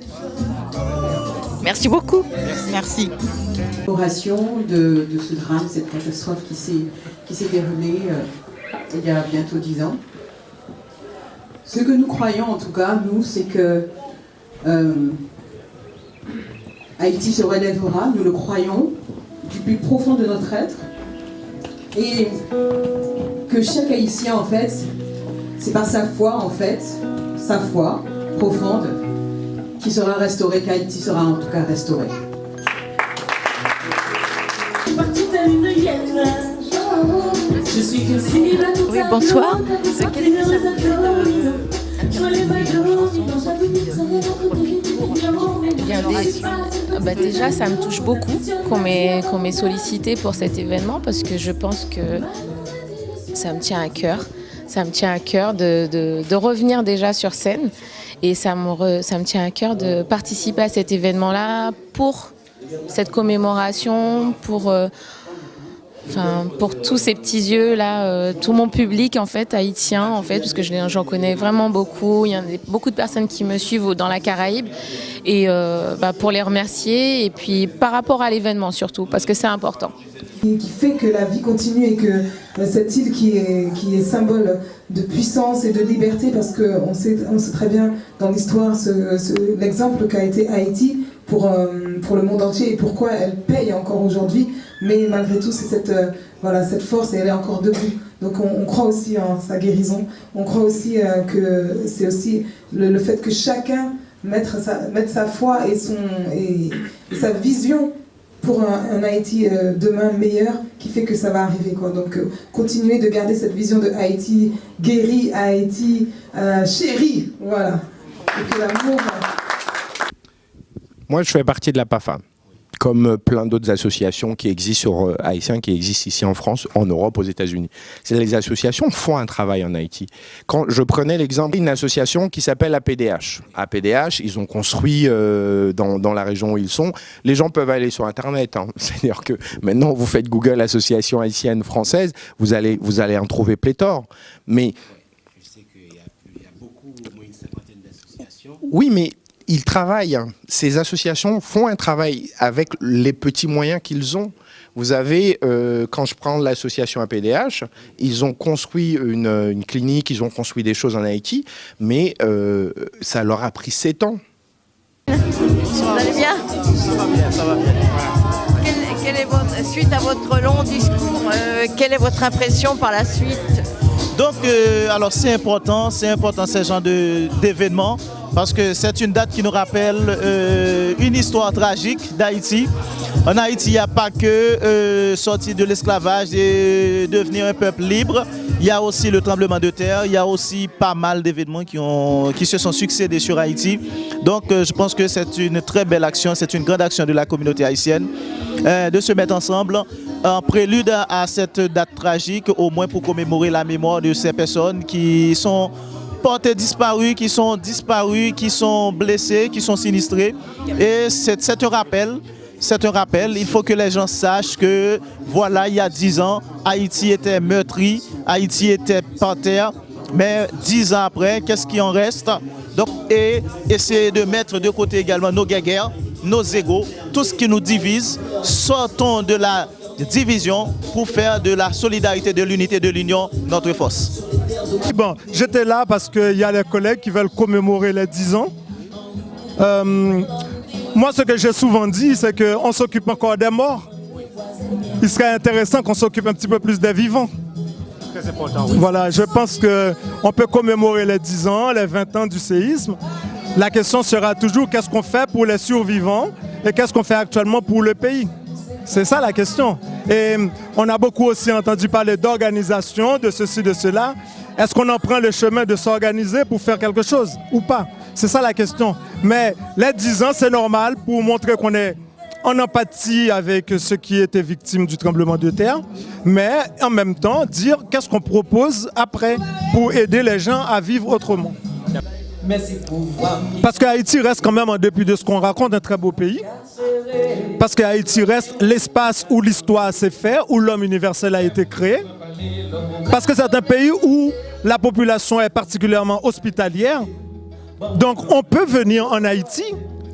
Merci beaucoup. Merci. De ce drame, cette catastrophe qui s'est déroulée il y a bientôt 10 ans. Ce que nous croyons en tout cas, nous, c'est que Haïti se relèvera, nous le croyons, du plus profond de notre être. Et que chaque Haïtien, en fait, c'est par sa foi, en fait, sa foi profonde, qui sera restaurée, qu'Haïti sera en tout cas restaurée. Oui, bonsoir. Déjà, ça me touche beaucoup qu'on m'ait sollicité pour cet événement parce que je pense que ça me tient à cœur. Ça me tient à cœur de revenir déjà sur scène et ça me tient à cœur de participer à cet événement-là pour cette commémoration, pour tous ces petits yeux là, tout mon public en fait haïtien en fait, parce que j'en connais vraiment beaucoup. Il y a beaucoup de personnes qui me suivent dans la Caraïbe et pour les remercier et puis par rapport à l'événement surtout parce que c'est important. Qui fait que la vie continue et que cette île qui est symbole de puissance et de liberté, parce qu'on sait très bien dans l'histoire l'exemple qu'a été Haïti pour le monde entier et pourquoi elle paye encore aujourd'hui, mais malgré tout c'est cette force et elle est encore debout. Donc on croit aussi en sa guérison, on croit aussi que c'est aussi le fait que chacun mette sa foi et sa vision pour un Haïti demain meilleur qui fait que ça va arriver, quoi. Donc continuer de garder cette vision de Haïti guéri, Haïti chéri, voilà. Et que l'amour... Moi, je fais partie de la PAFA, comme plein d'autres associations qui existent haïtiens qui existent ici en France, en Europe, aux États-Unis. Les associations font un travail en Haïti. Quand je prenais l'exemple d'une association qui s'appelle APDH. APDH, ils ont construit dans la région où ils sont. Les gens peuvent aller sur Internet. Hein. C'est-à-dire que maintenant, vous faites Google Association haïtienne française, vous allez en trouver pléthore. Mais je sais qu'il y a beaucoup, au moins une cinquantaine d'associations. Oui, mais ils travaillent. Ces associations font un travail avec les petits moyens qu'ils ont. Vous avez, quand je prends l'association APDH, ils ont construit une clinique, ils ont construit des choses en Haïti, mais ça leur a pris 7 ans. Vous allez bien ? Ça va bien. Quelle est suite à votre long discours, quelle est votre impression par la suite ? Donc, alors c'est important ce genre d'événement parce que c'est une date qui nous rappelle une histoire tragique d'Haïti. En Haïti, il n'y a pas que sortir de l'esclavage et devenir un peuple libre. Il y a aussi le tremblement de terre, il y a aussi pas mal d'événements qui se sont succédés sur Haïti. Donc je pense que c'est une très belle action, c'est une grande action de la communauté haïtienne de se mettre ensemble en prélude à cette date tragique, au moins pour commémorer la mémoire de ces personnes qui sont portés disparus, qui sont blessés, qui sont sinistrés. Et c'est un rappel. C'est un rappel, il faut que les gens sachent que, voilà, il y a 10 ans, Haïti était meurtri, Haïti était par terre, mais 10 ans après, qu'est-ce qui en reste? Donc, et essayer de mettre de côté également nos guerres, nos égos, tout ce qui nous divise, sortons de la division pour faire de la solidarité, de l'unité, de l'union notre force. Bon, j'étais là parce qu'il y a les collègues qui veulent commémorer les 10 ans. Moi, ce que j'ai souvent dit, c'est qu'on s'occupe encore des morts. Il serait intéressant qu'on s'occupe un petit peu plus des vivants. Très important, oui. Voilà, je pense qu'on peut commémorer les 10 ans, les 20 ans du séisme. La question sera toujours qu'est-ce qu'on fait pour les survivants et qu'est-ce qu'on fait actuellement pour le pays. C'est ça la question. Et on a beaucoup aussi entendu parler d'organisation, de ceci, de cela. Est-ce qu'on en prend le chemin de s'organiser pour faire quelque chose ou pas? C'est ça la question. Mais les 10 ans, c'est normal pour montrer qu'on est en empathie avec ceux qui étaient victimes du tremblement de terre, mais en même temps, dire qu'est-ce qu'on propose après pour aider les gens à vivre autrement. Parce que Haïti reste quand même, en dépit de ce qu'on raconte, un très beau pays. Parce que Haïti reste l'espace où l'histoire s'est faite, où l'homme universel a été créé. Parce que c'est un pays où la population est particulièrement hospitalière. Donc on peut venir en Haïti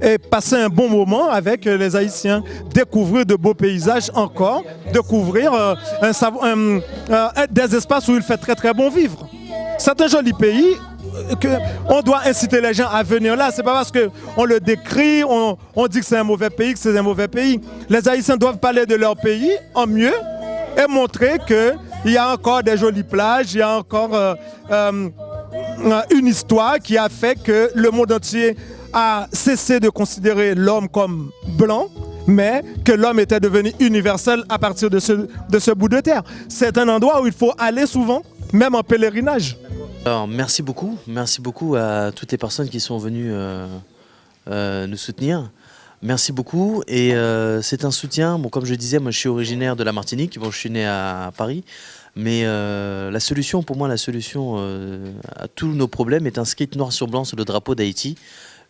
et passer un bon moment avec les Haïtiens, découvrir de beaux paysages encore, découvrir des espaces où il fait très très bon vivre. C'est un joli pays. On doit inciter les gens à venir là. C'est pas parce qu'on le décrit, on dit que c'est un mauvais pays, que c'est un mauvais pays. Les Haïtiens doivent parler de leur pays en mieux et montrer qu'il y a encore des jolies plages, il y a encore une histoire qui a fait que le monde entier a cessé de considérer l'homme comme blanc, mais que l'homme était devenu universel à partir de ce bout de terre. C'est un endroit où il faut aller souvent, même en pèlerinage. Alors, merci beaucoup à toutes les personnes qui sont venues nous soutenir. Merci beaucoup et c'est un soutien. Bon, comme je disais, moi je suis originaire de la Martinique, bon, je suis né à Paris, mais la solution à tous nos problèmes est inscrite noir sur blanc sur le drapeau d'Haïti.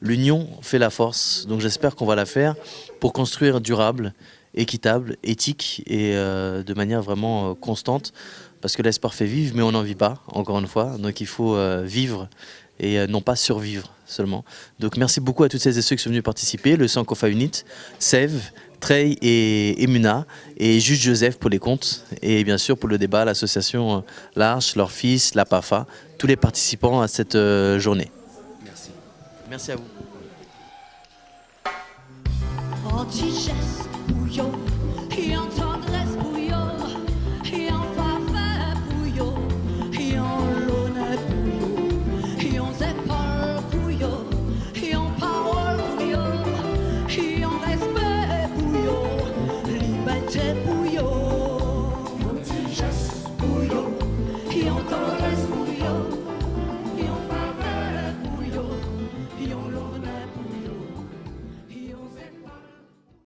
L'union fait la force, donc j'espère qu'on va la faire pour construire durable, équitable, éthique et de manière vraiment constante. Parce que l'espoir fait vivre, mais on n'en vit pas, encore une fois. Donc il faut vivre et non pas survivre seulement. Donc merci beaucoup à toutes celles et ceux qui sont venus participer, le Sankofa Unit, Sève, Trey et Muna, et Juge Joseph pour les comptes, et bien sûr pour le débat, l'association L'Arche, leur fils, la PAFA, tous les participants à cette journée. Merci. Merci à vous. Anti-geste, bouillon,